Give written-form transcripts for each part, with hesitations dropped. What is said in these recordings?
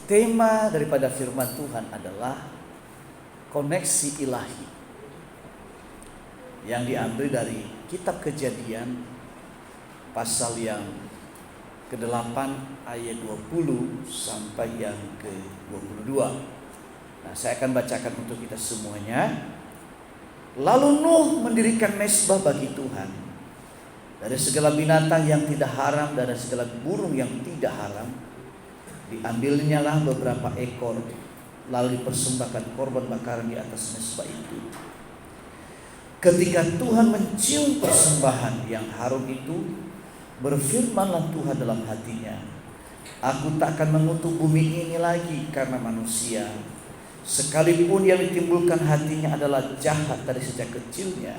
Tema daripada firman Tuhan adalah koneksi ilahi yang diambil dari kitab Kejadian pasal yang ke-8 ayat 20 sampai yang ke-22. Nah, saya akan bacakan untuk kita semuanya. Lalu Nuh mendirikan mezbah bagi Tuhan dari segala binatang yang tidak haram dan dari segala burung yang tidak haram. Diambilnya lah beberapa ekor, lalu dipersembahkan korban bakaran di atas mezbah itu. Ketika Tuhan mencium persembahan yang harum itu, berfirmanlah Tuhan dalam hatinya, Aku tak akan mengutuk bumi ini lagi karena manusia, sekalipun yang ditimbulkan hatinya adalah jahat dari sejak kecilnya.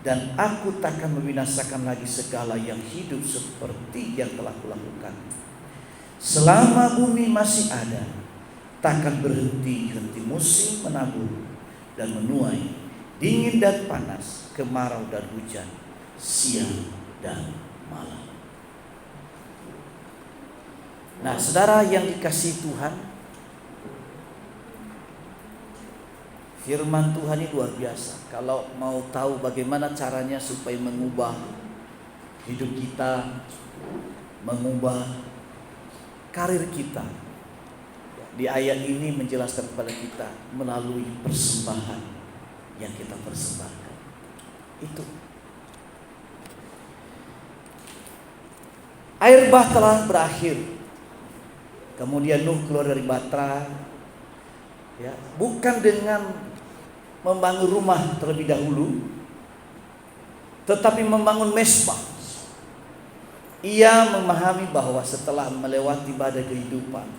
Dan aku tak akan membinasakan lagi segala yang hidup seperti yang telah kulakukan. Selama bumi masih ada, takkan berhenti-henti musim menabur dan menuai, dingin dan panas, kemarau dan hujan, siang dan malam. Nah, saudara yang dikasihi Tuhan, firman Tuhan ini luar biasa. Kalau mau tahu bagaimana caranya supaya mengubah hidup kita, mengubah karir kita, di ayat ini menjelaskan kepada kita melalui persembahan yang kita persembahkan. Itu. Air bah telah berakhir. Kemudian Nuh keluar dari Batra, ya, bukan dengan membangun rumah terlebih dahulu, tetapi membangun mezbah. Ia memahami bahwa setelah melewati badai kehidupan,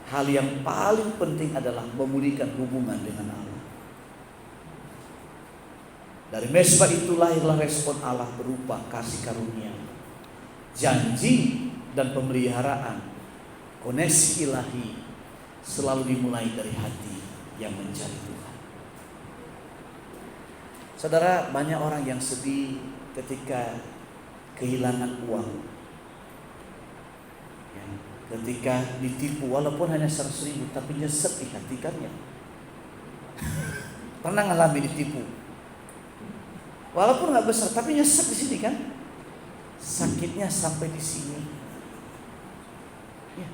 hal yang paling penting adalah memulihkan hubungan dengan Allah. Dari mezbah itu lahirlah respon Allah berupa kasih karunia, janji dan pemeliharaan. Koneksi ilahi selalu dimulai dari hati yang mencari Tuhan. Saudara, banyak orang yang sedih ketika kehilangan uang, ya, ketika ditipu walaupun hanya 100.000, tapi nyesek di hati kan ya. Pernah ngalami ditipu, walaupun nggak besar, tapi nyesek di sini kan, sakitnya sampai di sini. Ya.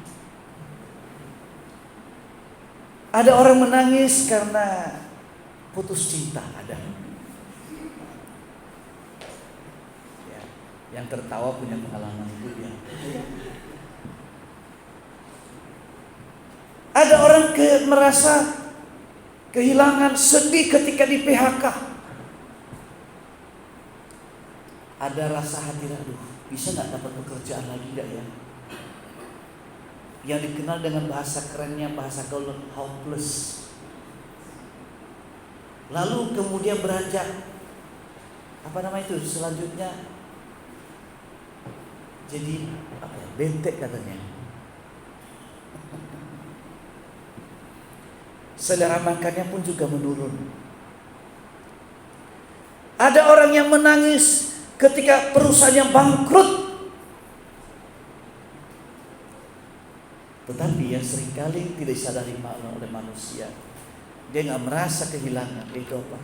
Ada orang menangis karena putus cinta, ada. Yang tertawa punya pengalaman itu ya. Ada orang merasa kehilangan, sedih ketika di PHK. Ada rasa hati, aduh, bisa nggak dapat pekerjaan lagi nggak ya? Yang dikenal dengan bahasa kerennya, bahasa gaul, hopeless. Lalu kemudian beranjak, apa nama itu? Selanjutnya jadi bentek katanya. Selera makannya pun juga menurun. Ada orang yang menangis ketika perusahaannya bangkrut, tetapi yang seringkali tidak disadari oleh manusia, dia nggak merasa kehilangan. Itu apa?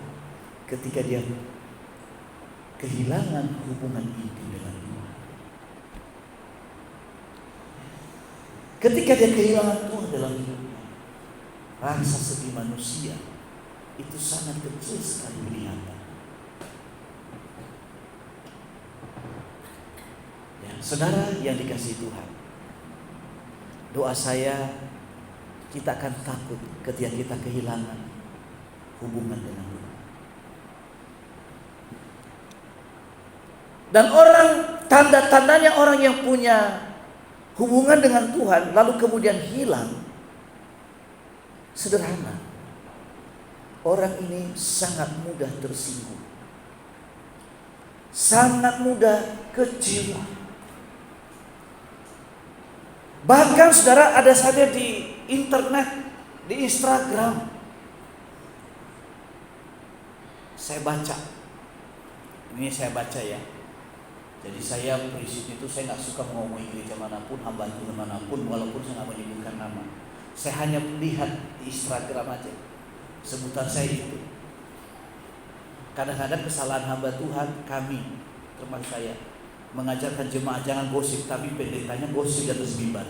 Ketika dia kehilangan hubungan intim dengan Tuhan. Ketika dia kehilangan Tuhan dalam hidupnya, rasa sedih manusia itu sangat kecil sekali kelihatan. Ya, saudara yang dikasihi Tuhan, doa saya, kita akan takut ketika kita kehilangan hubungan dengan Tuhan. Dan orang, tanda-tandanya orang yang punya hubungan dengan Tuhan lalu kemudian hilang, sederhana. Orang ini sangat mudah tersinggung, sangat mudah kecewa. Bahkan saudara, ada saja di internet, di Instagram, saya baca, ini saya baca ya, Jadi saya prinsip itu saya nggak suka ngomongin gereja manapun, hamba Tuhan manapun, walaupun saya nggak menyebutkan nama. Saya hanya lihat di Instagram aja, sebutan saya itu. Kadang-kadang kesalahan hamba Tuhan kami, termasuk saya, mengajarkan jemaat jangan gosip, tapi pendetanya gosip di atas mimbar.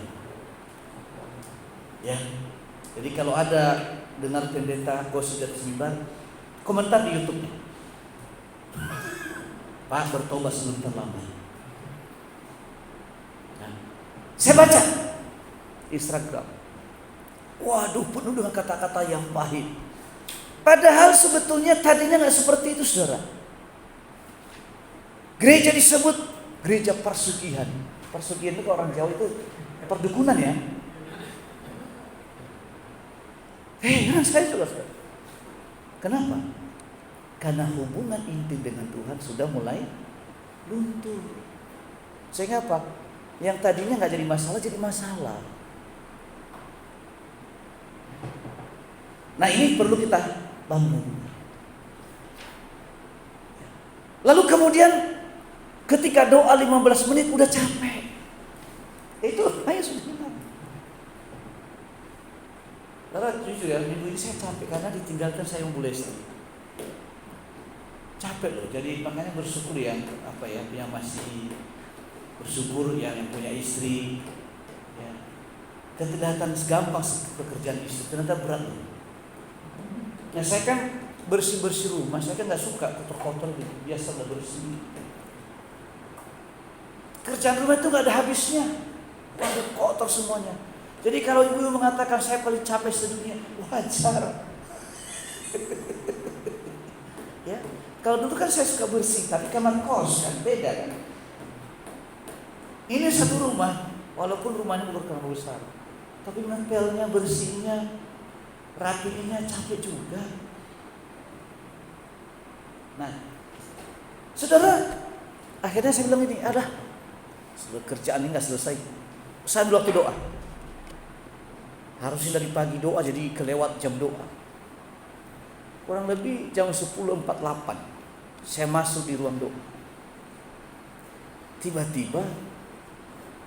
Ya, jadi kalau ada dengar pendeta gosip di atas mimbar, komentar di YouTube-nya. Pak, bertobat sebelum terlambat. Nah, saya baca Instagram. Waduh, penuh dengan kata-kata yang pahit. Padahal sebetulnya tadinya nggak seperti itu, saudara. Gereja disebut gereja persugihan. Persugihan itu orang Jawa itu perdukunan ya. Saya juga, saudara. Kenapa? Karena hubungan intim dengan Tuhan sudah mulai luntur. Sehingga apa? Yang tadinya nggak jadi masalah, jadi masalah. Nah, ini perlu kita bangun. Lalu kemudian ketika doa 15 menit udah capek. Itu hanya sudah hilang. Karena jujur ya, minggu ini saya capek karena ditinggalkan saya Bu Lesti. Capek loh, jadi makanya bersyukur yang masih bersyukur yang punya istri. Ya. Dan ternyata gampang pekerjaan istri, ternyata berat loh. Nah, saya kan bersih-bersih rumah, saya kan nggak suka kotor-kotor gitu, biasa nggak bersih. Kerjaan rumah itu nggak ada habisnya, ada kotor semuanya. Jadi kalau ibu mengatakan saya paling capek sedunia, wajar. Ya. Kalau dulu kan saya suka bersih, tapi kamar kos kan beda kan. Ini satu rumah, walaupun rumahnya bukan kamar besar, tapi ngepelnya, bersihnya, rapiinnya capek juga. Nah, saudara, akhirnya saya bilang ini, kerjaan ini nggak selesai. Saya ambil waktu doa. Harusnya dari pagi doa, jadi kelewat jam doa. Kurang lebih jam 10.48. Saya masuk di ruang doa. Tiba-tiba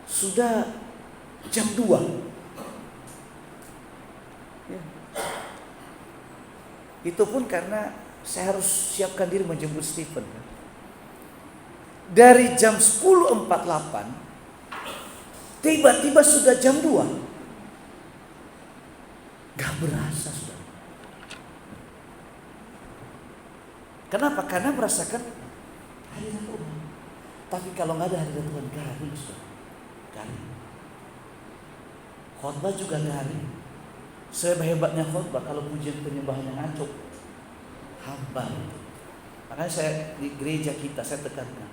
sudah jam 2. Ya. Itu pun karena saya harus siapkan diri menjemput Stephen. Dari jam 10.48 tiba-tiba sudah jam 2. Gak berasa, sudah. Kenapa? Karena merasakan hadirat Tuhan. Tapi kalau nggak ada hadirat Tuhan, garing, sudah. Garing. Khotbah juga garing. Sehebat-hebatnya khotbah, kalau pujian penyembahannya ngaco, hambar. Makanya saya di gereja kita saya tekankan,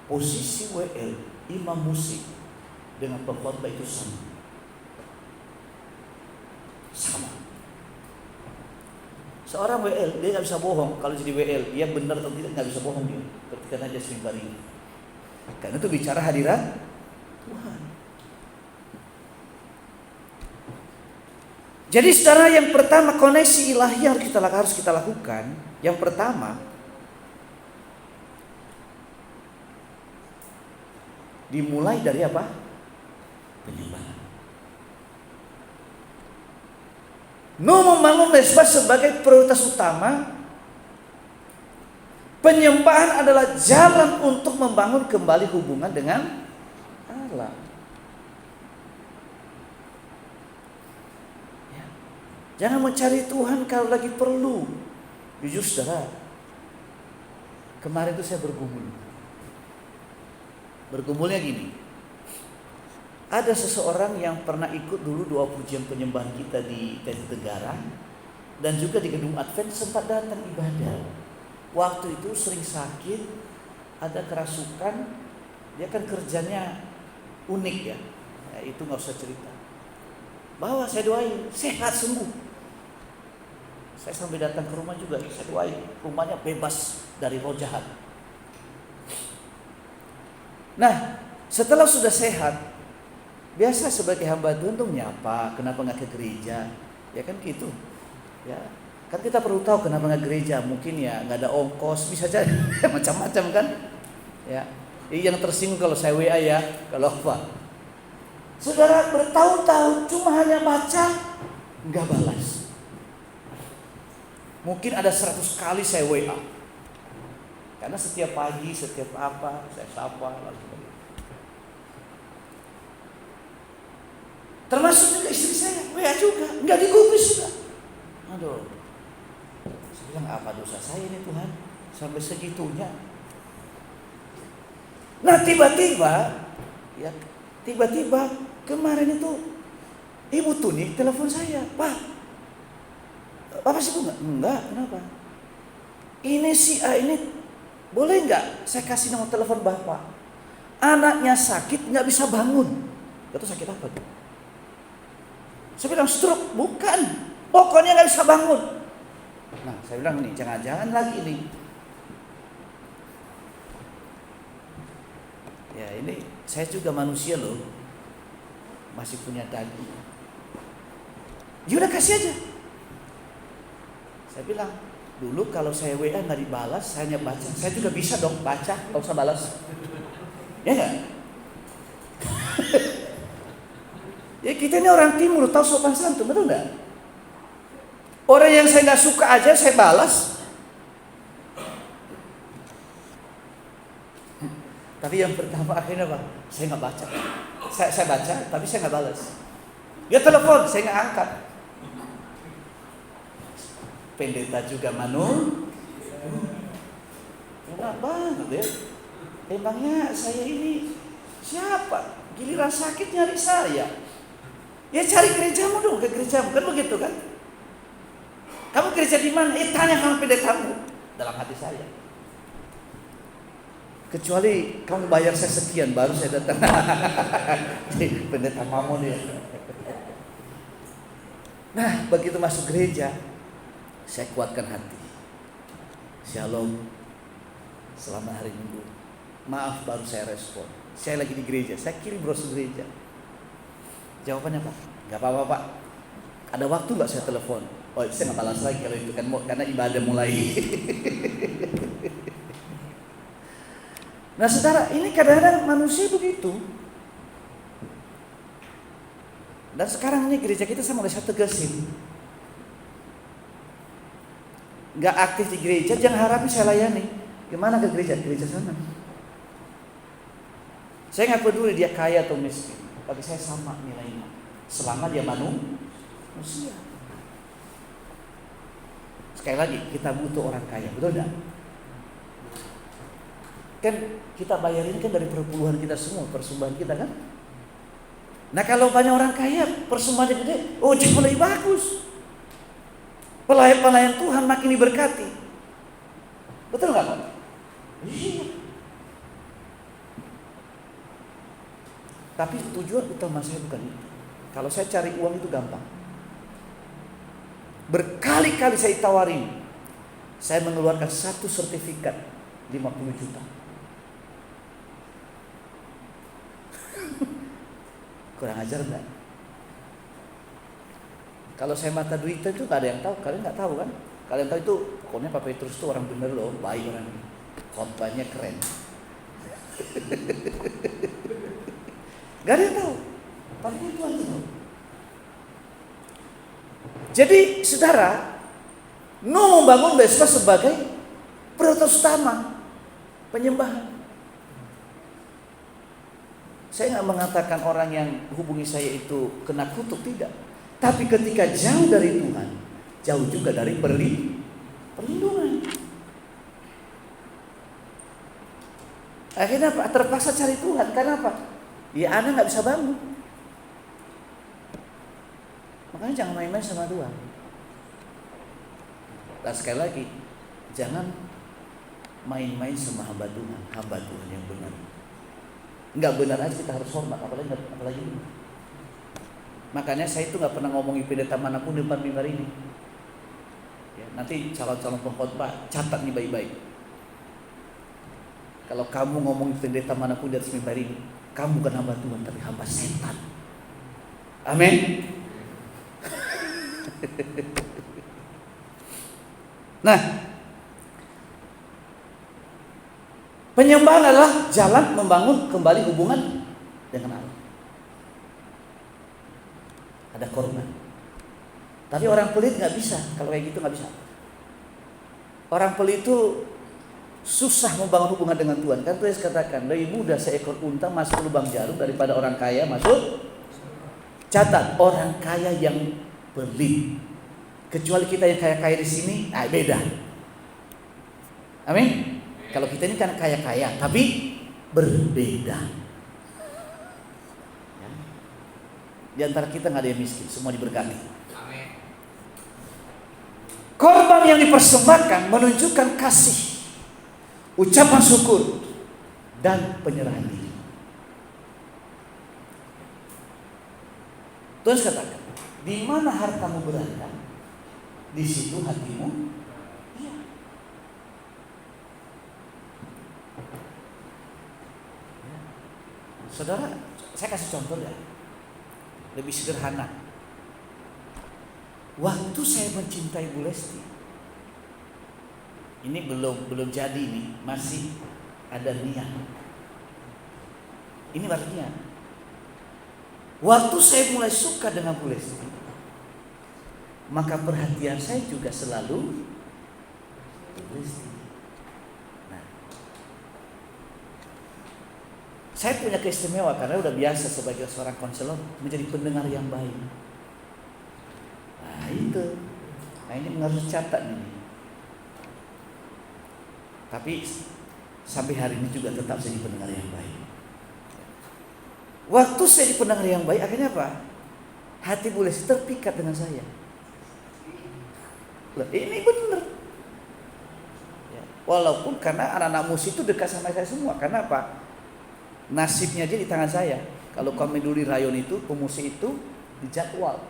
posisi WL imam musik dengan pengkhotbah itu sama. Seorang WL dia nggak bisa bohong. Kalau jadi WL dia benar atau tidak nggak bisa bohong dia. Ketika aja sering bari. Karena itu bicara hadirat Tuhan. Jadi saudara, yang pertama koneksi ilahi yang harus kita lakukan. Yang pertama, dimulai dari apa? Penyembahan. Membangun mesbah sebagai prioritas utama. Penyembahan adalah jalan untuk membangun kembali hubungan dengan Allah. Ya. Jangan mencari Tuhan kalau lagi perlu. Jujur saudara, kemarin itu saya bergumul. Bergumulnya gini. Ada seseorang yang pernah ikut dulu doa pujian penyembahan kita di Jatinegara dan juga di gedung Advent, sempat datang ibadah. Waktu itu sering sakit, ada kerasukan, dia kan kerjanya unik ya, itu nggak usah cerita. Bawa saya doain, sehat sembuh. Saya sampai datang ke rumah juga, saya doain, rumahnya bebas dari roh jahat. Nah, setelah sudah sehat, biasa sebagai hamba Tuhan tuh menyapa, kenapa nggak ke gereja? Ya kan gitu. Ya, kan kita perlu tahu kenapa nggak gereja. Mungkin ya nggak ada ongkos, bisa jadi macam-macam kan. Ya, Yang tersinggung kalau saya WA ya, kalau apa? Saudara bertahun-tahun cuma hanya baca, nggak balas. Mungkin ada 100 kali saya WA. Karena setiap pagi, setiap apa, saya sapa lalu. Termasuk juga istri saya, WA juga, nggak digubris juga. Aduh, saya bilang apa dosa saya ini Tuhan sampai segitunya. Nah tiba-tiba kemarin itu Ibu Tuni telepon saya, Pak, Bapak sibuk nggak? Enggak, kenapa? Ini si A ini boleh nggak saya kasih nomor telepon Bapak? Anaknya sakit nggak bisa bangun. Itu sakit apa tuh? Saya bilang stroke, bukan. Pokoknya nggak bisa bangun. Nah, saya bilang nih, jangan-jangan lagi nih. Ya ini saya juga manusia loh, masih punya daging. Ya udah kasih aja. Saya bilang dulu kalau saya WA nggak dibalas, saya hanya baca. Saya juga bisa dong baca, nggak usah balas. Ya nggak? Ya kita ini orang timur, tahu sopan santun, betul nggak? Orang yang saya nggak suka aja saya balas. Tapi yang pertama akhirnya apa? Saya nggak baca. Saya baca, tapi saya nggak balas. Dia telepon, saya nggak angkat. Pendeta juga enak banget ya. Emangnya saya ini siapa? Giliran sakit nyari saya. Ya cari gerejamu dong, ke gerejamu, kan begitu kan? Kamu gereja di mana? Tanya sama pendetamu. Dalam hati saya. Kecuali kamu bayar saya sekian baru saya datang. Pendeta Mamon ya. Nah, begitu masuk gereja, saya kuatkan hati. Shalom. Selamat hari Minggu. Maaf baru saya respon. Saya lagi di gereja, saya kirim brosur gereja. Jawabannya apa? Gak apa-apa Pak. Ada waktu gak saya telepon? Oh saya gak balas lagi kalau itu kan, karena ibadah mulai. Nah saudara, ini kadang-kadang manusia begitu. Dan sekarang ini gereja kita saya mulai saya tegasin. Gak aktif di gereja, jangan harapin saya layani. Gimana ke gereja? Gereja sana. Saya gak peduli dia kaya atau miskin, tapi saya sama nilainya. Selama dia manusia. Sekali lagi, kita butuh orang kaya, betul gak? Kan kita bayarin kan dari perpuluhan kita semua, persembahan kita kan. Nah kalau banyak orang kaya, persembahannya gede, oh jauh lebih bagus. Pelayan Tuhan makin diberkati. Betul nggak Pak? Iya. Tapi tujuan utama saya bukan itu. Kalau saya cari uang itu gampang. Berkali-kali saya tawarin, saya mengeluarkan satu sertifikat 50 juta. Kurang ajar enggak? Kalau saya mata duit itu gak ada yang tahu, kalian nggak tahu kan? Kalian tahu itu pokoknya Pak Petrus itu orang bener loh, baik orang ini, khotbahnya keren. Gak ada yang tahu, tapi itu aja tahu. Jadi saudara, Nuh membangun Mesbah sebagai prioritas utama penyembahan. Saya nggak mengatakan orang yang hubungi saya itu kena kutuk, tidak. Tapi ketika jauh dari Tuhan, jauh juga dari perlindungan. Akhirnya apa? Terpaksa cari Tuhan. Karena apa? Ya anak nggak bisa bangun. Makanya jangan main-main sama Tuhan. Dan sekali lagi, jangan main-main sama hamba Tuhan yang benar. Enggak benar aja kita harus hormat, apalagi benar. Makanya saya itu nggak pernah ngomongin pendeta manapun di depan mimbar ini. Ya, nanti calon-calon pengkhotbah catat nih baik-baik. Kalau kamu ngomongin pendeta manapun di atas mimbar ini, kamu bukan hamba Tuhan tapi hamba setan. Amin. Nah, Penyembahan adalah jalan membangun kembali hubungan dengan Allah. Ada korban. Tapi orang pelit nggak bisa, kalau kayak gitu nggak bisa. Orang pelit itu susah membangun hubungan dengan Tuhan. Kan Tuhan katakan lebih mudah seekor unta masuk lubang jarum daripada orang kaya masuk. Catat, orang kaya yang pelit. Kecuali kita yang kaya-kaya di sini, beda. Amin. Kalau kita ini kan kaya-kaya, tapi berbeda. Ya. Di antara kita nggak ada yang miskin, semua diberkati. Amin. Korban yang dipersembahkan menunjukkan kasih, ucapan syukur, dan penyerahan diri. Tuhan katakan, di mana hartamu berada, di situ hatimu. Iya. Saudara, saya kasih contoh ya, lebih sederhana. Waktu saya mencintai Bu Lesti, ini belum jadi nih, masih ada niat. Ini artinya, waktu saya mulai suka dengan Bu Lesti, maka perhatian saya juga selalu Bu Lesti. Nah, saya punya keistimewaan karena udah biasa sebagai seorang konselor menjadi pendengar yang baik. Nah itu, ini harus catat nih. Tapi sampai hari ini juga tetap jadi pendengar yang baik. Waktu saya jadi pendengar yang baik, akhirnya apa? Hati Bu Lesti terpikat dengan saya. Loh, ini benar. Ya, walaupun karena anak-anak musik itu dekat sama saya semua. Karena apa? Nasibnya aja di tangan saya. Kalau kami dulu di rayon itu, pemusik itu dijadwal.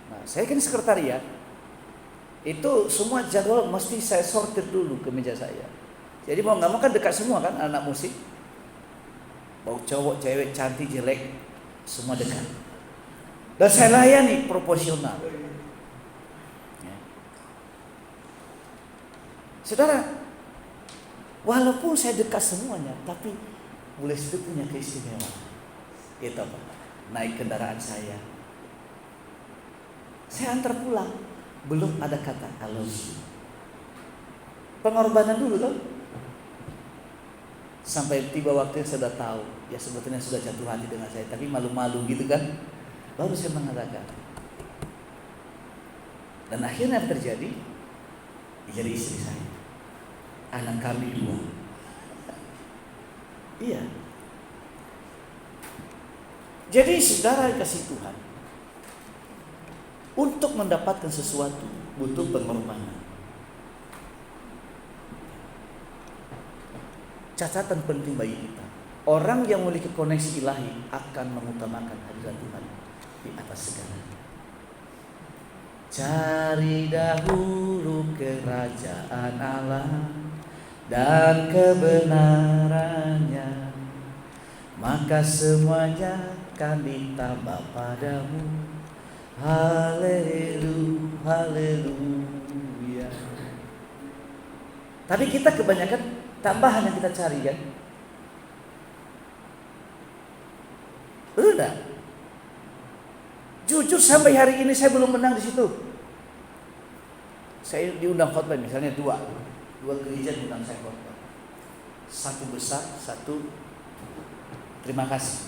Nah, saya kan sekretariat. Itu semua jadwal mesti saya sortir dulu ke meja saya. Jadi mau nggak mau kan dekat semua kan anak musik. Mau cowok, cewek, cantik, jelek, semua dekat. Dan saya layani proporsional. Ya. Saudara, walaupun saya dekat semuanya, tapi boleh itu punya keistimewaan. Itu apa? Naik kendaraan saya antar pulang, belum ada kata I love you. Pengorbanan dulu loh. Sampai tiba waktu yang sudah tahu, ya sebetulnya sudah jatuh hati dengan saya, tapi malu-malu gitu kan. Baru saya mengatakan. Dan akhirnya apa terjadi? Jadi istri saya. Anak kami 2. Iya. Jadi saudara kasih Tuhan, untuk mendapatkan sesuatu butuh pengorbanan. Catatan penting bagi kita, orang yang memiliki koneksi ilahi akan mengutamakan hadirat Tuhan di atas segalanya. Cari dahulu kerajaan Allah dan kebenarannya, maka semuanya akan ditambah padamu. Haleluya, haleluya. Tapi kita kebanyakan tambahan yang kita cari kan. Betul enggak? Jujur sampai hari ini saya belum menang di situ. Saya diundang khotbah misalnya 2 gereja diundang saya khotbah. 1 besar, 1 terima kasih.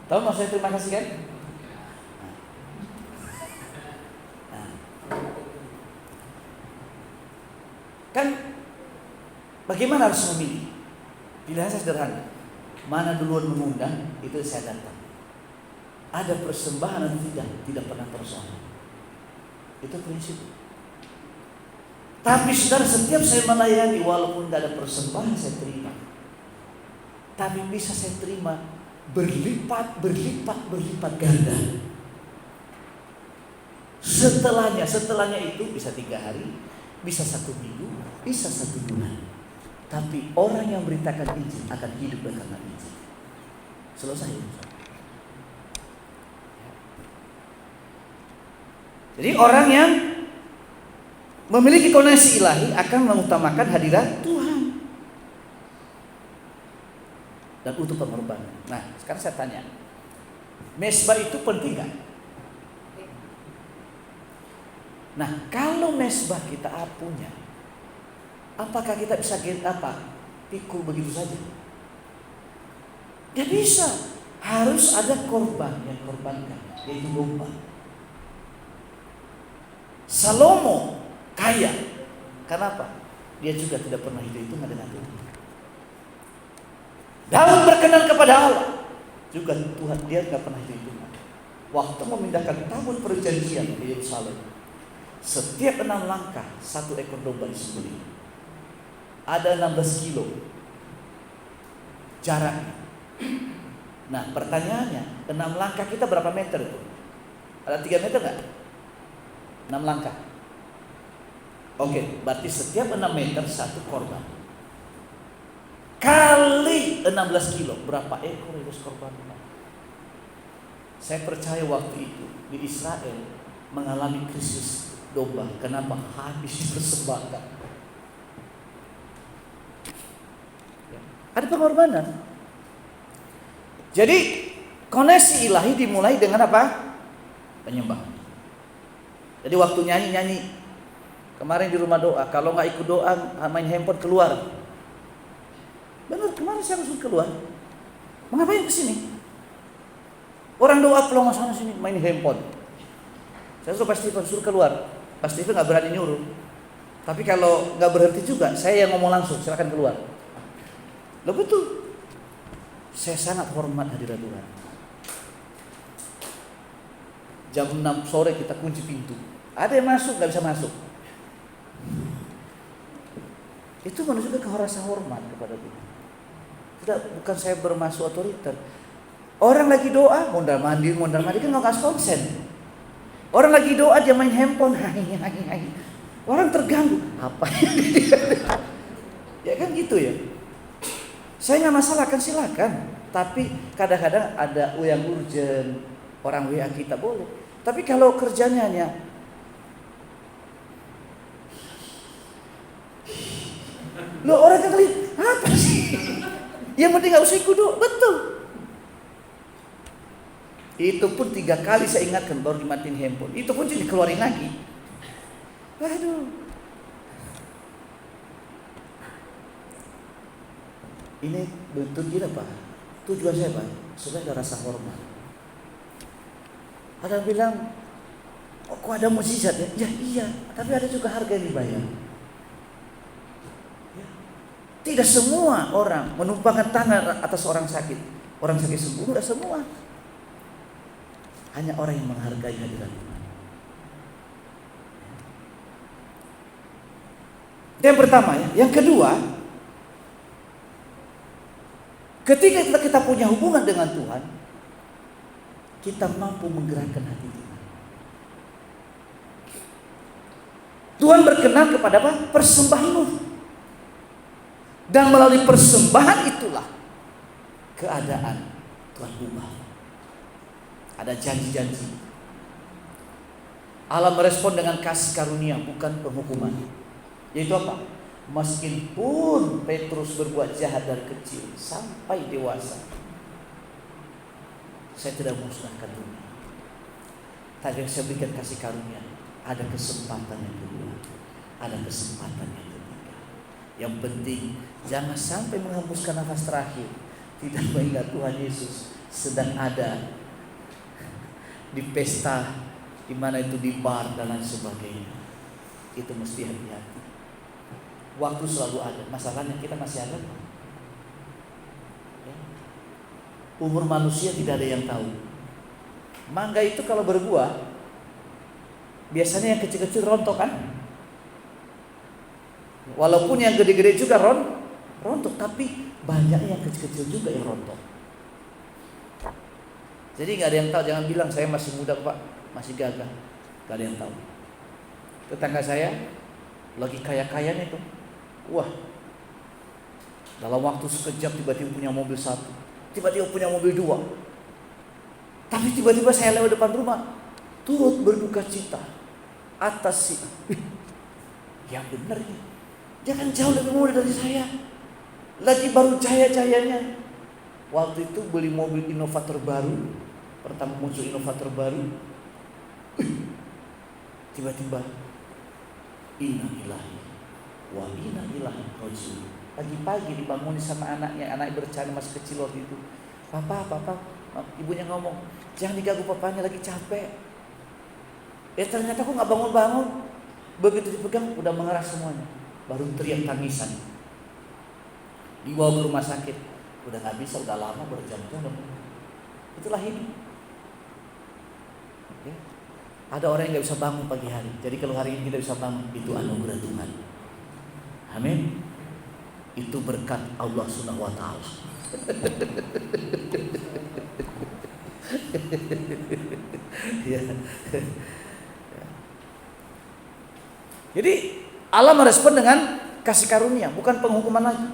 Tahu maksudnya terima kasih kan? Kan bagaimana harus memilih? Pilihan saya sederhana. Mana duluan mengundang, itu saya datang. Ada persembahan atau tidak pernah persoalan. Itu prinsip. Tapi saudara, setiap saya melayani, walaupun tidak ada persembahan saya terima. Tapi bisa saya terima berlipat ganda. Setelahnya itu bisa 3 hari, bisa 1 minggu, bisa 1 bulan. Tapi orang yang beritakan Injil akan hidup karena Injil. Selesai. Jadi orang yang memiliki koneksi ilahi akan mengutamakan hadirat Tuhan. dan untuk pengorbanan. Nah, sekarang saya tanya, mezbah itu penting nggak? Nah, kalau mezbah kita punya, apakah kita bisa pikul begitu saja? Tidak bisa. Harus ada korban yang korbankan, yaitu domba. Salomo kaya. Kenapa? Dia juga tidak pernah hitung-hitungan dengan Tuhan. Daud berkenan kepada Allah. Juga Tuhan, dia tidak pernah hitung-hitungan. Waktu memindahkan tabut perjanjian ke Yerusalem, setiap 6 langkah 1 ekor domba disembelih. Ada 16 kilo jaraknya. Nah, pertanyaannya, 6 langkah kita berapa meter itu? Ada 3 meter nggak? 6 langkah. Oke, berarti setiap 6 meter 1 korban. Kali 16 kilo, berapa ekor harus korban? Saya percaya waktu itu di Israel mengalami krisis domba. Kenapa? Habis dipersembahkan. Ada pengorbanan. Jadi koneksi ilahi dimulai dengan apa? Penyembahan. Jadi waktu nyanyi-nyanyi kemarin di rumah doa, kalau nggak ikut doa main handphone keluar. Benar, kemarin saya langsung keluar. Mengapain kesini? Orang doa pulang sana sini main handphone. Saya suruh Pak Stephen suruh keluar. Pak Stephen nggak berani nyuruh. Tapi kalau nggak berhenti juga, saya yang ngomong langsung, silakan keluar. Loh betul. Saya sangat hormat hadirat Tuhan. Jam 6 sore kita kunci pintu. Ada yang masuk, nggak bisa masuk. Itu menunjukkan rasa hormat kepada Tuhan. Tidak, bukan saya bermaksud otoriter. Orang lagi doa, mondar mandir kan nggak kasih konsen. Orang lagi doa dia main handphone, hai. Orang terganggu. Apa ini? Ya kan gitu ya. Saya nggak masalah, kan silakan. Tapi kadang-kadang ada yang urgent, orang WA kita boleh. Tapi kalau kerjanya hanya lo orang kali apa sih? Yang penting nggak usah ikut doa, betul. Itu pun 3 kali saya ingatkan baru dimatiin handphone. Itu pun jadi keluarin lagi. Aduh. Ini bentuknya apa? Tujuan saya Pak, supaya ada rasa hormat. Ada yang bilang, oh, kok ada mukjizat ya? Ya iya, tapi ada juga harga yang dibayar. Ya. Tidak semua orang menumpangkan tangan atas orang sakit. Orang sakit sembuh, tidak semua. Hanya orang yang menghargai hadirat Tuhan. Yang pertama ya. Yang kedua, ketika kita punya hubungan dengan Tuhan, kita mampu menggerakkan hati Tuhan. Tuhan berkenan kepada apa? Persembahanmu. Dan melalui persembahan itulah keadaan Tuhan ubah. Ada janji-janji. Allah merespon dengan kasih karunia, bukan penghukuman. Yaitu apa? Meskipun Petrus berbuat jahat dari kecil sampai dewasa, saya tidak musnahkan dunia. Tapi yang saya berikan kasih karunia, ada kesempatan yang kedua, ada kesempatan yang ketiga. Yang penting jangan sampai menghembuskan nafas terakhir, tidak mengingat Tuhan Yesus sedang ada di pesta, di mana itu di bar dan lain sebagainya. Itu mesti hati-hati. Waktu selalu ada. Masalahnya kita masih ada. Ya. Umur manusia tidak ada yang tahu. Mangga itu kalau berbuah, biasanya yang kecil-kecil rontok kan? Walaupun yang gede-gede juga rontok, tapi banyak yang kecil-kecil juga yang rontok. Jadi nggak ada yang tahu. Jangan bilang saya masih muda Pak, masih gagah. Nggak ada yang tahu. Tetangga saya lagi kaya-kayanya itu, wah, dalam waktu sekejap tiba-tiba punya mobil 1, tiba-tiba punya mobil 2. Tapi tiba-tiba saya lewat depan rumah, turut berduka cita atas si, yang benar ini. Dia kan jauh lebih muda dari saya, lagi baru jaya-jayanya. Waktu itu beli mobil inovator baru, pertama muncul inovator baru, tiba-tiba inna ilahi wa inna ilaihi rajiun. Pagi-pagi dibangun sama anaknya, anak bercanda masih kecil waktu itu. Papa, ibunya ngomong, jangan diganggu papanya lagi capek. Ternyata aku nggak bangun-bangun. Begitu dipegang udah mengerah semuanya. Baru teriak tangisan. Dibawa ke rumah sakit. Udah nggak bisa, udah lama berjam-jam. Itulah hidup. Ya. Ada orang yang nggak bisa bangun pagi hari. Jadi kalau hari ini kita bisa bangun, itu anugerah Tuhan. Amin. Itu berkat Allah Subhanahu wa Ta'ala. Ya. Jadi Allah merespon dengan kasih karunia, bukan penghukuman lagi.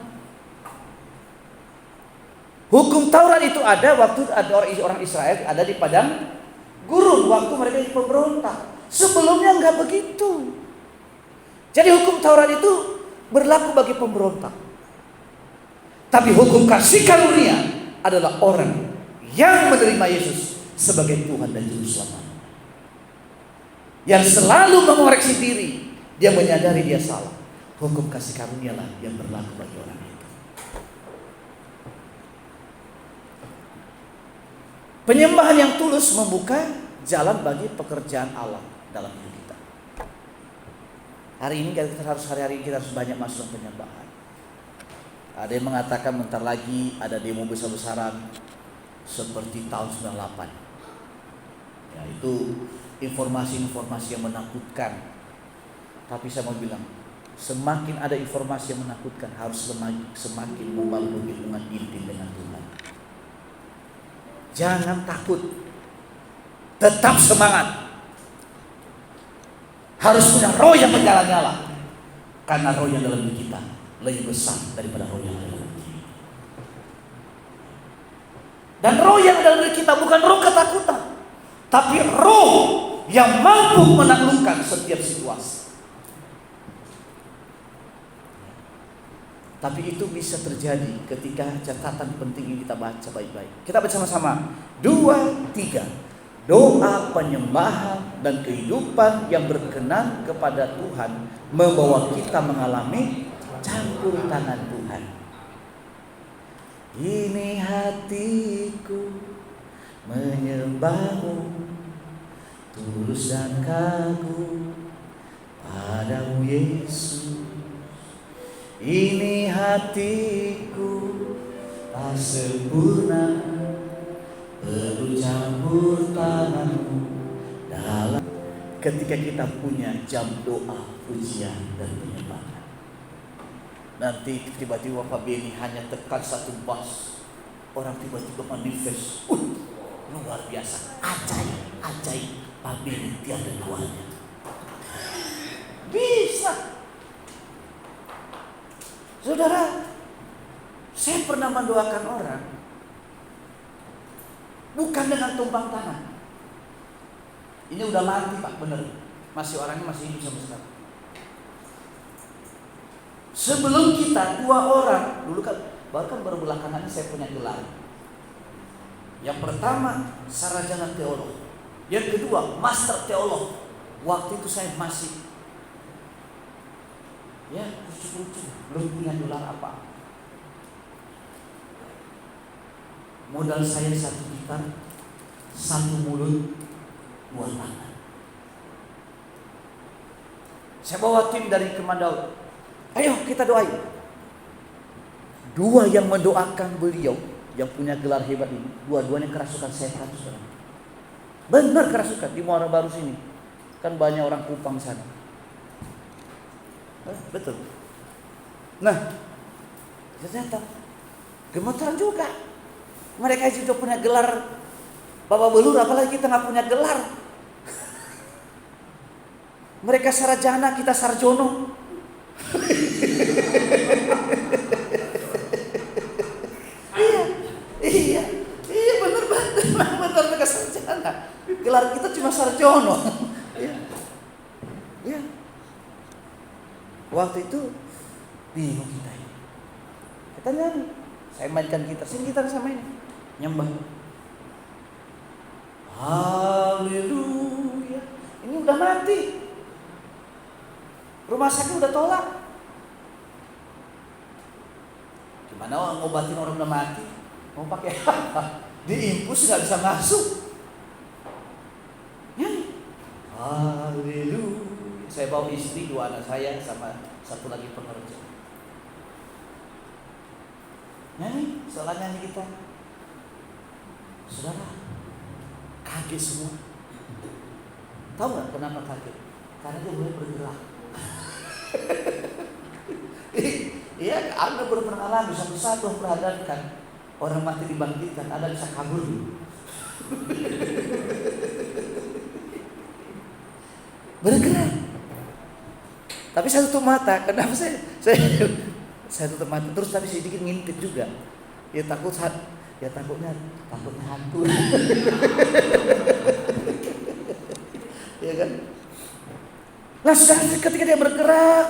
Hukum Taurat itu ada waktu ada orang Israel ada di padang gurun waktu mereka pemberontak. Sebelumnya enggak begitu. Jadi hukum Taurat itu berlaku bagi pemberontak. Tapi hukum kasih karunia adalah orang yang menerima Yesus sebagai Tuhan dan Juru Selamat. Yang selalu mengoreksi diri, dia menyadari dia salah. Hukum kasih karunia lah yang berlaku bagi orang itu. Penyembahan yang tulus membuka jalan bagi pekerjaan Allah dalam hidup kita. Hari ini kita harus hari-hari kita harus banyak masuk penyembahan. Ada yang mengatakan bentar lagi ada demo besar-besaran seperti tahun 98. Ya, itu informasi-informasi yang menakutkan. Tapi saya mau bilang, semakin ada informasi yang menakutkan, harus semakin membangun hubungan intim dengan Tuhan. Jangan takut, tetap semangat. Harus punya roh yang menyala-nyala, karena roh yang dalam diri kita lebih besar daripada roh yang dalam diri kita. Dan roh yang dalam diri kita bukan roh ketakutan, tapi roh yang mampu menaklukkan setiap situasi. Tapi itu bisa terjadi ketika catatan penting ini kita baca baik-baik. Kita baca sama-sama. 2, 3. Doa, penyembahan, dan kehidupan yang berkenan kepada Tuhan membawa kita mengalami campur tangan Tuhan. Ini hatiku menyembahmu, tulus dan kagum padamu Yesus. Ini hatiku tak sempurna, perlu campur tanganmu dalam. Ketika kita punya jam doa, pujian dan penyembahan, nanti tiba-tiba Pak Beni hanya tekan satu bas, orang tiba-tiba manifest, luar biasa, ajaib, Pak Beni tiada duanya. Bisa. Saudara, saya pernah mendoakan orang bukan dengan tumpang tangan. Ini udah mati Pak, bener. Masih orangnya masih hidup sampai sekarang. Sebelum kita 2 orang, dulu kan baru belakangan ini saya punya gelar. Yang pertama sarjana teolog, yang kedua master teolog. Waktu itu saya masih lucu-lucu, belum punya gelar apa. Modal saya 1 gitar, 1 mulut, 2 tangan. Saya bawa tim dari Kemandau. Ayo kita doain. 2 yang mendoakan beliau yang punya gelar hebat ini, 2-duanya kerasukan setan. Benar kerasukan di Muara Baru sini. Kan banyak orang Kupang sana. Betul. Nah, ternyata gemeteran juga. Mereka juga punya gelar Bapak Belur, apalagi kita nggak punya gelar. Mereka sarjana, kita sarjono. Iya, benar mereka sarjana. Gelar kita cuma sarjono. Iya. Waktu itu bingung kita ini. Kita nyanyi Saya mainkan gitar, sini gitar sama ini, nyembah. Haleluya. Ini udah mati. Rumah sakit udah tolak. Gimana ngobatin orang udah mati? Mau pakai apa? Diimpus nggak bisa masuk. Nyanyi. Haleluya. Saya bawa istri, 2 anak saya sama 1 lagi pengerja. Nyanyi, setelah nyanyi kita, saudara, kaget semua. Tahu nggak kenapa kaget? Karena dia mulai bergerak. Iya, Anda baru pernah alami suatu saat memperhadapkan orang mati dibangkitkan, Anda bisa kabur. Bergerak. Tapi saya tutup mata. Kenapa saya tutup mata terus, tapi sedikit ngintip juga. Ya takutnya hantu. Ya kan? Nah, ketika dia bergerak,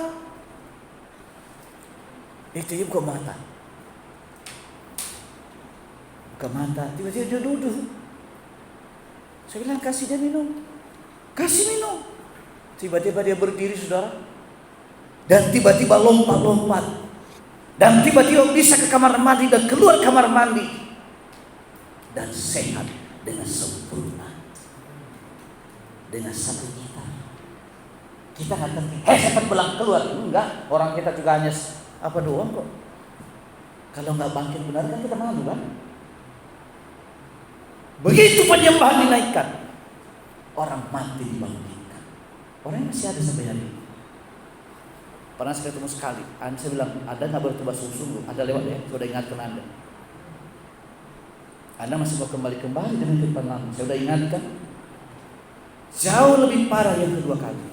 itu dia buka mata. Tiba-tiba dia duduk. Saya bilang, kasih dia minum. Kasih minum. Tiba-tiba dia berdiri, saudara. Dan tiba-tiba lompat. Dan tiba-tiba bisa ke kamar mandi dan keluar kamar mandi. Dan sehat dengan sempurna. Dengan satu kita nggak ngerti, setan belang keluar. Enggak, orang kita juga hanya apa doang kok. Kalau nggak bangkit benar kan kita malu kan. Begitu penyembahan dinaikkan, orang mati dibangkitkan. Orang yang masih ada sampai hari ini. Pernah saya ketemu sekali, saya bilang, Anda nggak bertobat sungguh-sungguh. Ada lewat ya, sudah ingatkan Anda. Anda masih mau kembali dengan kehidupan lama. Saya sudah ingatkan. Jauh lebih parah yang kedua kali.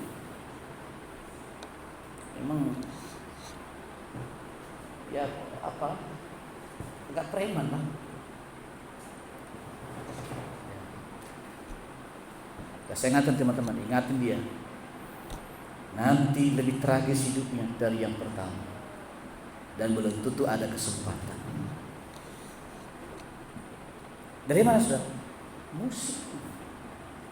Memang ya apa, enggak preman lah. Ya, saya ingatkan teman-teman, ingatin dia. Nanti lebih tragis hidupnya dari yang pertama. Dan belum tentu ada kesempatan. Dari mana saudara? Musik.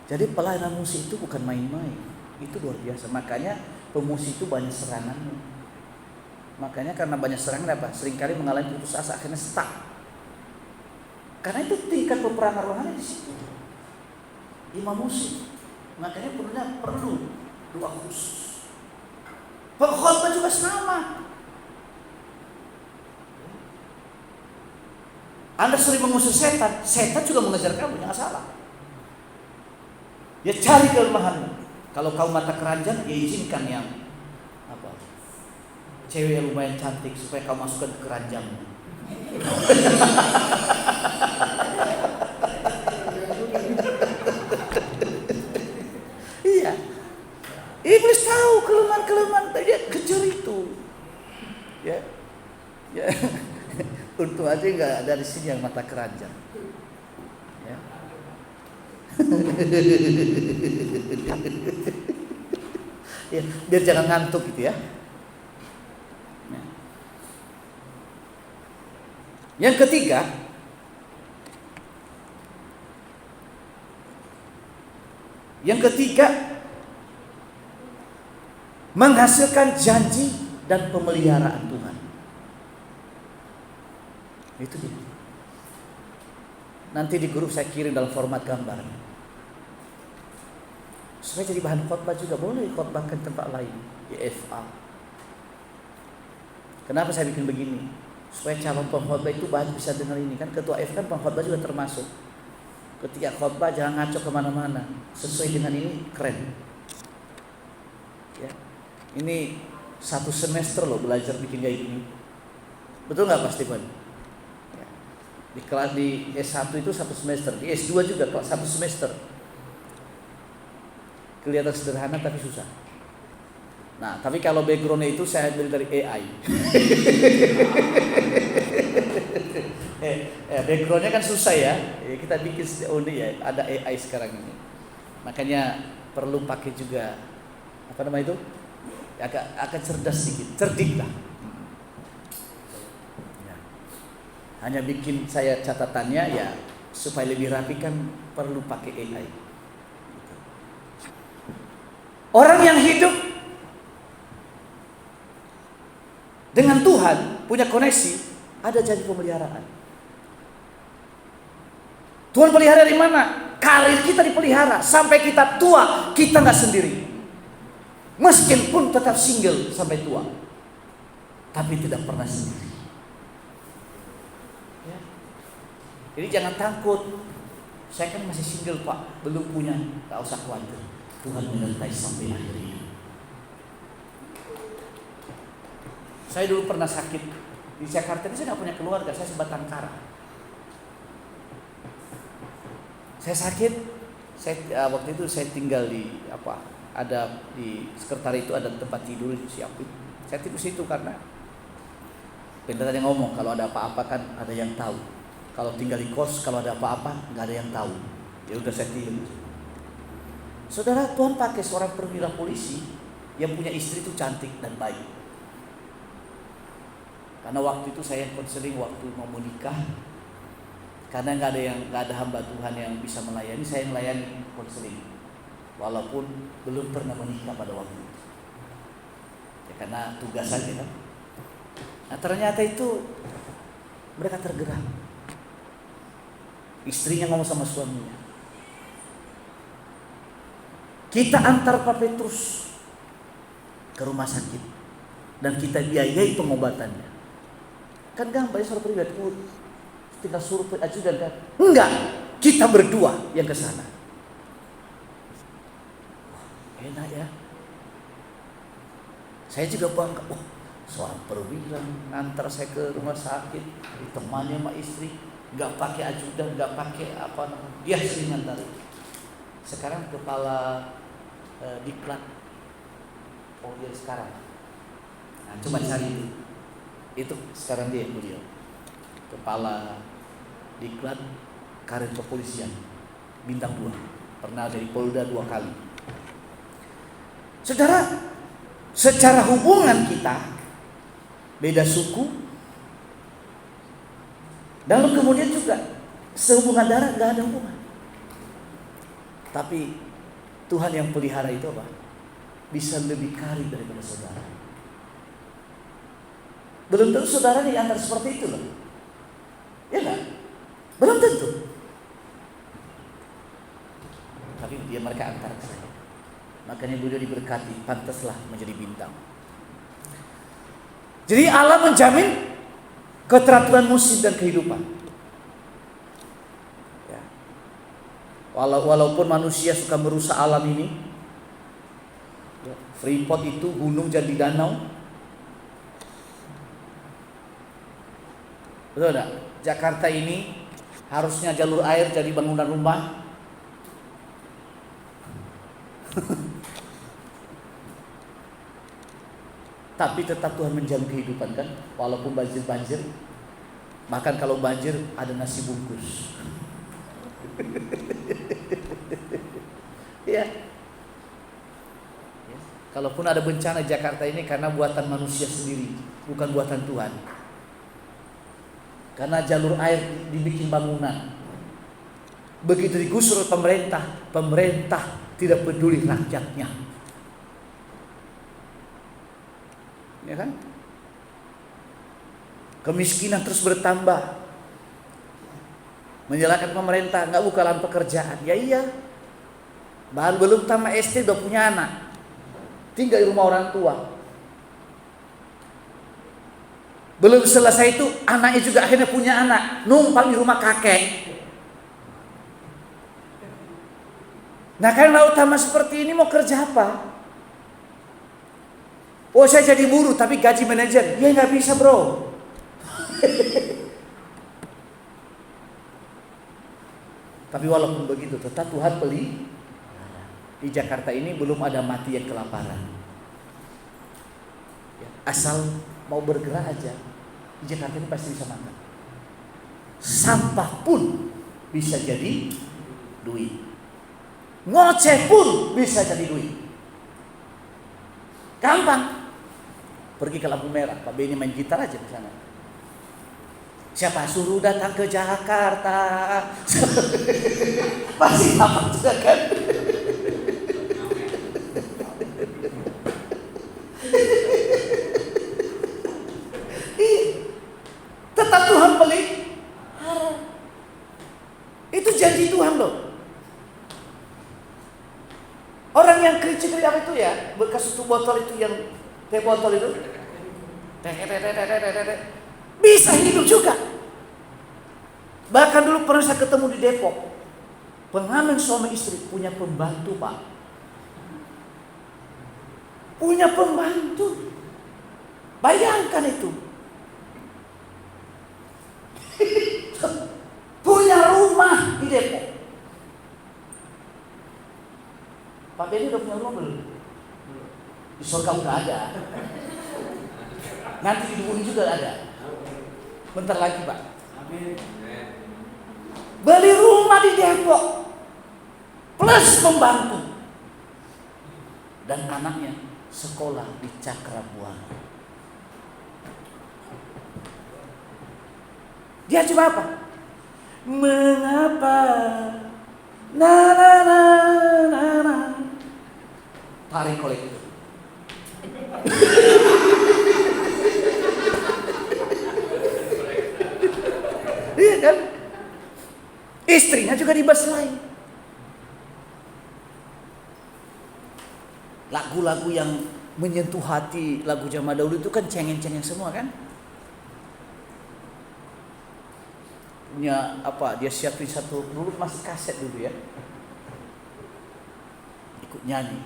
Jadi pelayanan musik itu bukan main-main. Itu luar biasa. Makanya pemusik itu banyak serangannya. Makanya karena banyak serangan apa? Seringkali mengalami putus asa, akhirnya stuck. Karena itu tingkat peperangan rohani di situ. Imam musik. Makanya perlu doa khusus. Pengkhotbah juga sama. Anda sering mengusir setan, setan juga mengejar kamu, jangan salah. Ya cari kelemahanmu. Kalau kau mata keranjang, ya izinkan yang apa? Cewek yang lumayan cantik supaya kau masukkan ke keranjangmu. Iya. Iblis tahu kelemahan-kelemahan, dia kejar itu. Ya. Untung aja nggak ada di sini yang mata keranjang. Ya. Ya, biar jangan ngantuk gitu ya. Yang ketiga, menghasilkan janji dan pemeliharaan Tuhan. Itu dia. Nanti di grup saya kirim dalam format gambar. Supaya jadi bahan khotbah juga, boleh khotbahkan tempat lain di FA. Kenapa saya bikin begini? Supaya calon pengkhotbah itu banyak bisa dengar ini. Kan ketua F kan pengkhotbah juga termasuk. Ketika khotbah jangan ngaco kemana-mana. Sesuai dengan ini keren. Ya. Ini 1 semester loh belajar bikin kayak gini. Betul nggak Pak Stephen? Ya. Di kelas di S1 itu 1 semester, di S2 juga 1 semester. Kelihatan sederhana tapi susah. Nah, tapi kalau backgroundnya itu saya ambil dari AI. Backgroundnya kan susah ya. Kita bikin unik ya. Ada AI sekarang ini. Makanya perlu pakai juga apa nama itu? Agak cerdas sedikit, cerdik lah. Ya. Hanya bikin saya catatannya ya supaya lebih rapi kan perlu pakai AI. Orang yang hidup dengan Tuhan, punya koneksi, ada janji pemeliharaan. Tuhan pelihara di mana? Karir kita dipelihara sampai kita tua, kita nggak sendiri. Meskipun tetap single sampai tua, tapi tidak pernah sendiri. Ya. Jadi jangan takut. Saya kan masih single Pak, belum punya, tak usah khawatir. Tuhan menyertai sampai akhir hidup. Saya dulu pernah sakit di Jakarta ini, saya nggak punya keluarga, saya sebatang kara. Saya sakit, waktu itu saya tinggal di ada di sekretariat itu ada tempat tidur siapin. Saya tidur situ karena pendeta yang ngomong kalau ada apa-apa kan ada yang tahu. Kalau tinggal di kos kalau ada apa-apa nggak ada yang tahu. Ya udah saya tidur. Saudara, Tuhan pakai seorang perwira polisi yang punya istri itu cantik dan baik. Karena waktu itu saya konseling waktu mau menikah. Karena nggak ada hamba Tuhan yang bisa melayani, saya melayani konseling. Walaupun belum pernah menikah pada waktu itu. Ya karena tugas saja kan. Nah ternyata itu mereka tergerak. Istrinya ngomong sama suaminya, kita antar Pak Petrus ke rumah sakit dan kita biayai pengobatannya. Kan gampang ya saudara pribadi, tinggal suruh ajudan kan? Enggak, kita berdua yang ke sana. Enak ya. Saya juga bangga. Seorang perwira ngantar saya ke rumah sakit, ditemani sama istri, nggak pakai ajudan, nggak pakai apa namanya, dia sering ngantar. Sekarang kepala diklat, dia sekarang. Nah, coba cari itu sekarang dia beliau, kepala diklat karir kepolisian bintang 2, pernah dari Polda 2 kali. Saudara, secara hubungan kita beda suku, dan kemudian juga sehubungan darah nggak ada hubungan. Tapi Tuhan yang pelihara itu apa? Bisa lebih karib daripada saudara. Belum tentu saudara diantar seperti itu loh, ya nggak? Belum tentu. Tapi dia mereka antar ke saya. Makanya beliau diberkati, pantaslah menjadi bintang. Jadi Allah menjamin keteraturan musim dan kehidupan. Ya. Walaupun manusia suka merusak alam ini, ya, Freeport itu gunung jadi danau. Betul enggak? Jakarta ini harusnya jalur air jadi bangunan rumah. Tapi tetap Tuhan menjamin kehidupan kan, walaupun banjir. Bahkan kalau banjir ada nasi bungkus. Ya. Kalaupun ada bencana Jakarta ini karena buatan manusia sendiri, bukan buatan Tuhan. Karena jalur air dibikin bangunan. Begitu digusur oleh pemerintah tidak peduli rakyatnya. Ya kan? Kemiskinan terus bertambah. Menyalahkan pemerintah, nggak buka lapangan pekerjaan. Ya iya. Belum tamat SD udah punya anak. Tinggal di rumah orang tua. Belum selesai itu anaknya juga akhirnya punya anak, numpang di rumah kakek. Nah karena utama seperti ini mau kerja apa? Oh saya jadi buruh tapi gaji manajer. Ya nggak bisa bro. Tapi walaupun begitu tetap Tuhan beli. Di Jakarta ini belum ada mati yang kelaparan. Asal mau bergerak aja, di Jakarta ini pasti bisa makan. Sampah pun bisa jadi duit. Ngoceh pun bisa jadi duit. Gampang. Pergi ke lampu merah, Pak Beni main gitar aja di sana. Siapa suruh datang ke Jakarta? Pasti apa juga kan? Tetap Tuhan pelihara. Itu janji Tuhan loh. Orang yang kecil apa itu ya, bekas tutup botol itu yang teh botol itu, bisa hidup juga. Bahkan dulu pernah saya ketemu di Depok, pengantin suami istri punya pembantu Pak, punya pembantu. Bayangkan itu, punya rumah di Depok. Pak Benny udah punya rumah belum? Di surga udah ada. Nanti di bumi juga ada. Bentar lagi Pak. Beli rumah di Depok plus pembantu dan anaknya sekolah di Cakrabuana. Dia cuma apa? Mengapa? Na na na na na. Tarik kolektor. Iya kan? Istrinya juga dibaslain. Lagu-lagu yang menyentuh hati, lagu zaman dahulu itu kan cengeng-cengeng semua kan? Punya apa? Dia siapin satu dulu masih kaset dulu ya. Ikut nyanyi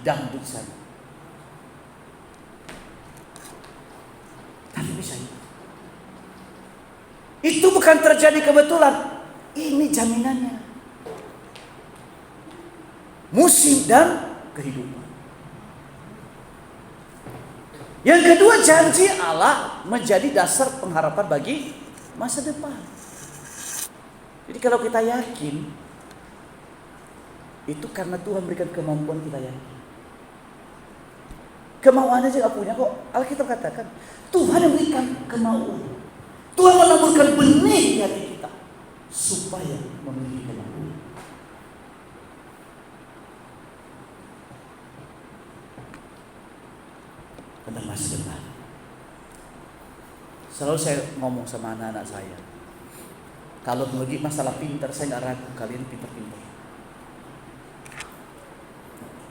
dangdut sana. Tapi bisa itu bukan terjadi kebetulan. Ini jaminannya. Musim dan kehidupan. Yang kedua, janji Allah menjadi dasar pengharapan bagi masa depan. Jadi kalau kita yakin, itu karena Tuhan berikan kemampuan kita yakin. Kemauan aja gak punya kok. Alkitab katakan Tuhan yang berikan kemauan. Tuhan menaburkan benih di hati kita supaya memiliki kemampuan. Tentang masa depan. Selalu saya ngomong sama anak-anak saya, kalau bagi masalah pintar, saya gak ragu kalian pintar-pintar.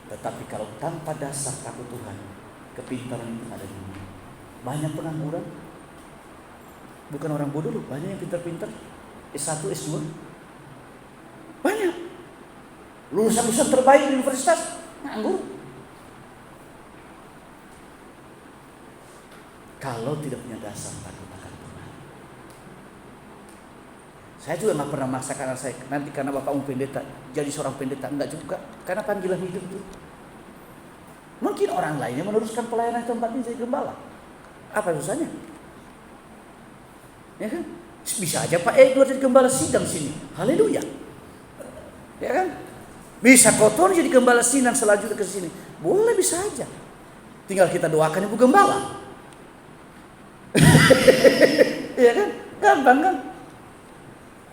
Tetapi kalau tanpa dasar takut Tuhan, kepintaran itu ada di dunia. Banyak pengangguran, bukan orang bodoh loh, banyak yang pintar-pintar, S1, S2, banyak. Lulusan-lulusan terbaik di universitas nganggur. Kalau tidak punya dasar takut akan Tuhan. Saya juga nggak pernah maksakan anak saya nanti karena bapakmu pendeta jadi seorang pendeta, enggak juga, karena panggilan hidup itu. Mungkin orang lainnya meneruskan pelayanan tempat ini jadi gembala. Apa susahnya? Ya kan? Bisa aja Pak Edward jadi gembala sidang sini. Haleluya. Ya kan? Bisa Koton jadi gembala sidang selanjutnya ke sini. Boleh, bisa aja. Tinggal kita doakan Ibu Gembala. Iya kan? Gampang kan?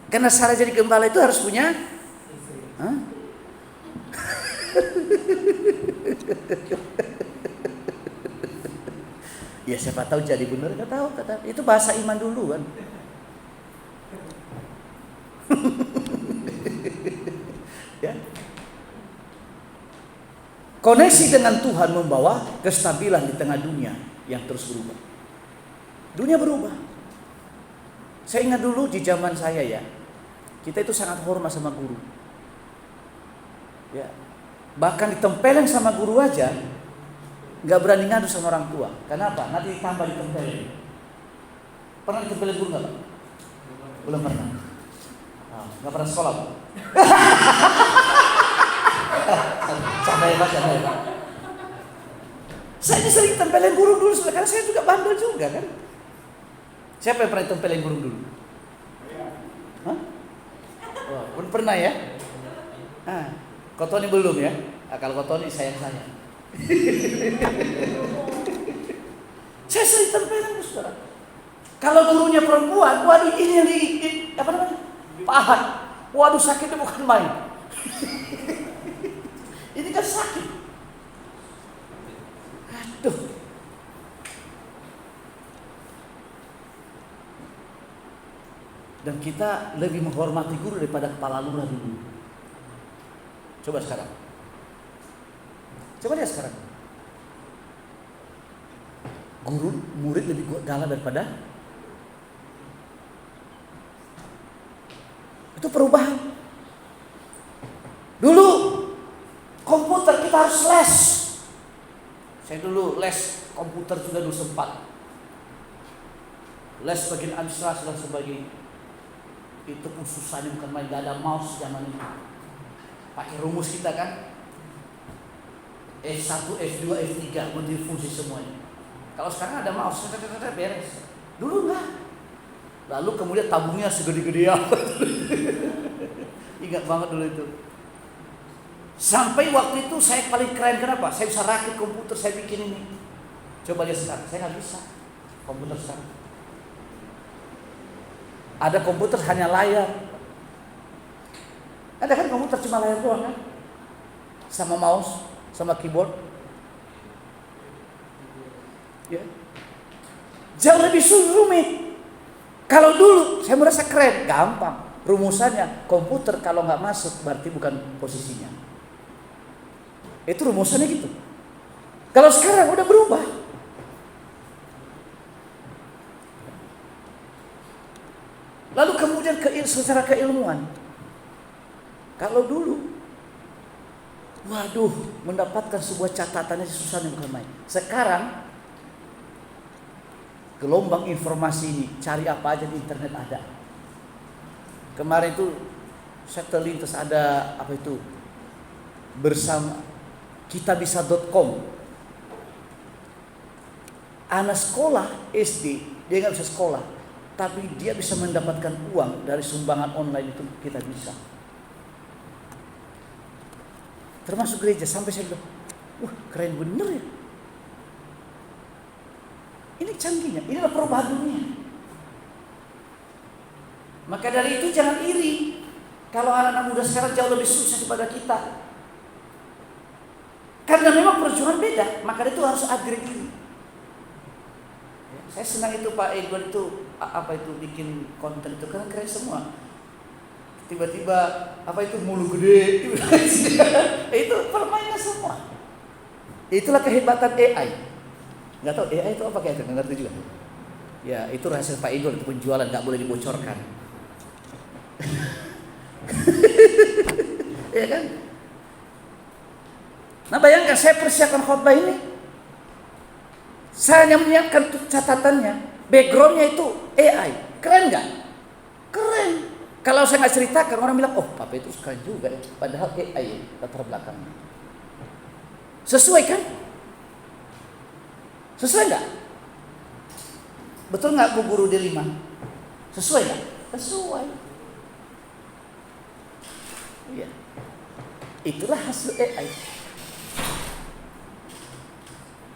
Karena syarat jadi gembala itu harus punya ya siapa tahu jadi benar, nggak tahu, itu bahasa iman dulu kan. Ya. Koneksi dengan Tuhan membawa kestabilan di tengah dunia yang terus berubah. Dunia berubah. Saya ingat dulu di zaman saya ya, kita itu sangat hormat sama guru. Ya. Bahkan ditempelin sama guru aja, nggak berani ngadu sama orang tua. Kenapa? Nanti ditambah ditempelin. Pernah ditempelin guru nggak Pak? Belum pernah. Nggak pernah sekolah Pak? Sampai Pak. Saya ini sering tempelin guru dulu, karena saya juga bandel juga kan. Siapa yang pernah tempelin guru dulu? Hah? Oh, pernah ya? Kotoni belum ya? Kalau Kotoni sayang-sayang. Saya sering tempelin saudara. Kalau gurunya perempuan, waduh ini yang apa namanya? Pahat. Waduh sakitnya bukan main. Ini kan sakit. Aduh. Dan kita lebih menghormati guru daripada kepala lurah dulu. Coba sekarang. Coba lihat sekarang. Guru, murid lebih galak daripada. Itu perubahan. Dulu komputer kita harus les. Saya dulu les komputer juga dulu sempat. Les bagian administrasi dan sebagainya. Itu pun susahnya bukan main, gak ada mouse zaman itu. Pakai rumus kita kan. F1, F2, F3 menjadi fungsi semuanya. Kalau sekarang ada mouse, beres. Dulu enggak. Lalu kemudian tabungnya segede-gede apa. Ingat banget dulu itu. Sampai waktu itu saya paling keren, kenapa? Saya bisa rakit komputer, saya bikin ini. Coba lihat sekarang, saya nggak bisa komputer sekarang. Ada komputer hanya layar. Ada kan komputer cuma layar doang kan? Sama mouse, sama keyboard. Ya. Jauh lebih rumit. Kalau dulu saya merasa keren, gampang. Rumusannya komputer kalau nggak masuk berarti bukan posisinya. Itu rumusannya gitu. Kalau sekarang udah berubah. Lalu kemudian secara keilmuan. Kalau dulu, waduh, mendapatkan sebuah catatannya susahnya bukan main. Sekarang gelombang informasi ini, cari apa aja di internet ada. Kemarin itu saya terlintas ada apa itu bersama kitabisa.com. Anak sekolah SD dia nggak bisa sekolah, tapi dia bisa mendapatkan uang dari sumbangan online itu kita bisa. Termasuk gereja, sampai saya bilang, wah keren bener ya. Ini canggihnya, inilah perubahan dunia. Maka dari itu jangan iri kalau anak-anak muda sekarang jauh lebih sukses daripada kita. Karena memang perjuangan beda, maka itu harus upgrade diri. Saya senang itu Pak Edward itu apa itu bikin konten itu kan keren semua. Tiba-tiba apa itu mulu gede, itu permainan semua. Itulah kehebatan AI. Nggak tahu AI itu apa kayak itu, nggak ngerti juga. Ya itu rahasia Pak Edward itu penjualan, nggak boleh dibocorkan. Ya kan? Nah bayangkan saya persiapkan khotbah ini, saya hanya menyiapkan catatannya, backgroundnya itu AI, keren nggak? Keren. Kalau saya nggak ceritakan orang bilang, oh Papa itu keren juga ya. Padahal AI latar belakangnya. Sesuai kan? Sesuai nggak? Betul nggak Bu Guru Delima? Sesuai nggak? Sesuai. Iya. Itulah hasil AI.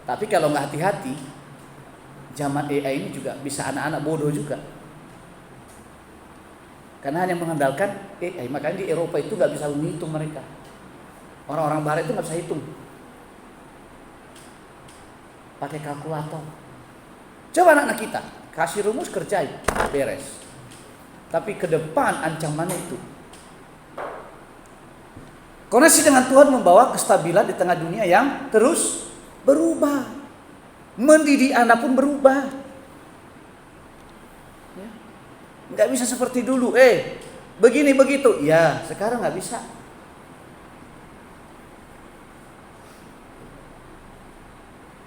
Tapi kalau nggak hati-hati, zaman AI ini juga bisa anak-anak bodoh juga. Karena hanya mengandalkan AI. Makanya di Eropa itu nggak bisa menghitung mereka. Orang-orang Barat itu nggak bisa hitung. Pakai kalkulator. Coba anak-anak kita kasih rumus kerjain, beres. Tapi ke depan ancamannya itu. Koneksi dengan Tuhan membawa kestabilan di tengah dunia yang terus berubah. Mendidik anak pun berubah. Ya. Nggak bisa seperti dulu. Begini begitu. Ya, sekarang nggak bisa.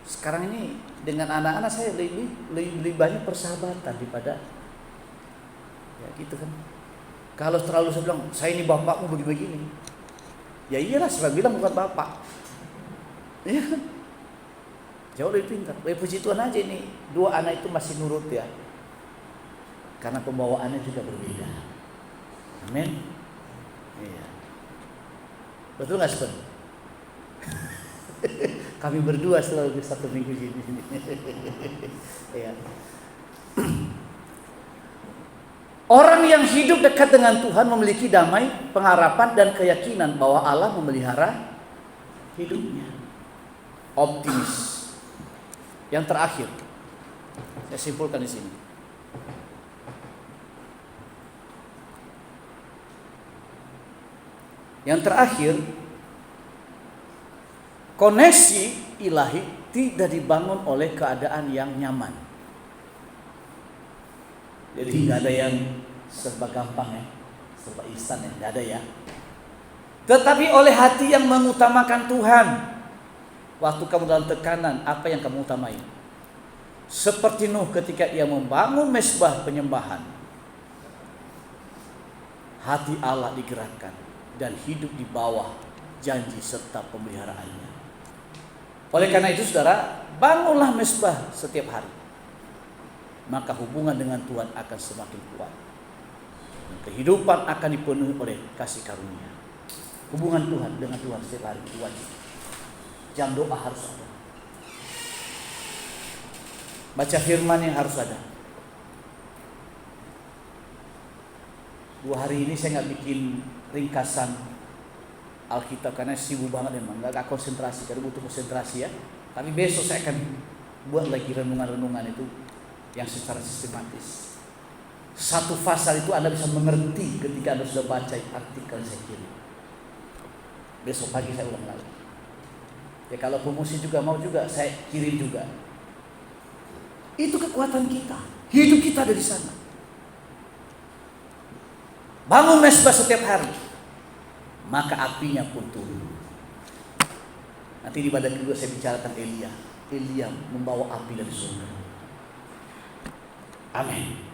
Sekarang ini dengan anak-anak saya lebih banyak persahabatan daripada ya gitu kan. Kalau terlalu saya bilang, saya ini bapakmu begini-begini. Ya iyalah, saya bilang bukan bapak. Ya. Jauh lebih pintar. Puji Tuhan aja ini dua anak itu masih nurut ya. Karena pembawaannya juga berbeda. Amin. Iya. Betul nggak Spen? Kami berdua selalu di satu minggu gini. Ya. Orang yang hidup dekat dengan Tuhan memiliki damai, pengharapan, dan keyakinan bahwa Allah memelihara hidupnya. Optimis. Yang terakhir, saya simpulkan di sini. Yang terakhir, koneksi ilahi tidak dibangun oleh keadaan yang nyaman. Jadi nggak ada yang serba gampang ya, serba instan ya, nggak ada ya. Tetapi oleh hati yang mengutamakan Tuhan. Waktu kamu dalam tekanan, apa yang kamu utamai? Seperti Nuh ketika ia membangun mezbah penyembahan. Hati Allah digerakkan dan hidup di bawah janji serta pemeliharaannya. Oleh karena itu saudara, bangunlah mezbah setiap hari. Maka hubungan dengan Tuhan akan semakin kuat. Dan kehidupan akan dipenuhi oleh kasih karunia. Hubungan Tuhan dengan Tuhan setiap hari wajib. Jam doa harus ada. Baca firman yang harus ada. 2 hari ini saya nggak bikin ringkasan Alkitab karena sibuk banget memang, nggak konsentrasi, karena butuh konsentrasi ya. Tapi besok saya akan buat lagi renungan-renungan itu yang secara sistematis. Satu pasal itu Anda bisa mengerti ketika Anda sudah baca artikel saya kirim. Besok pagi saya ulang lagi. Ya kalau promosi juga mau juga saya kirim juga. Itu kekuatan kita. Hidup kita ada di sana. Bangun mezbah setiap hari. Maka apinya pun turun. Nanti di badan kedua saya bicara tentang Elia. Elia membawa api dari surga. Amin.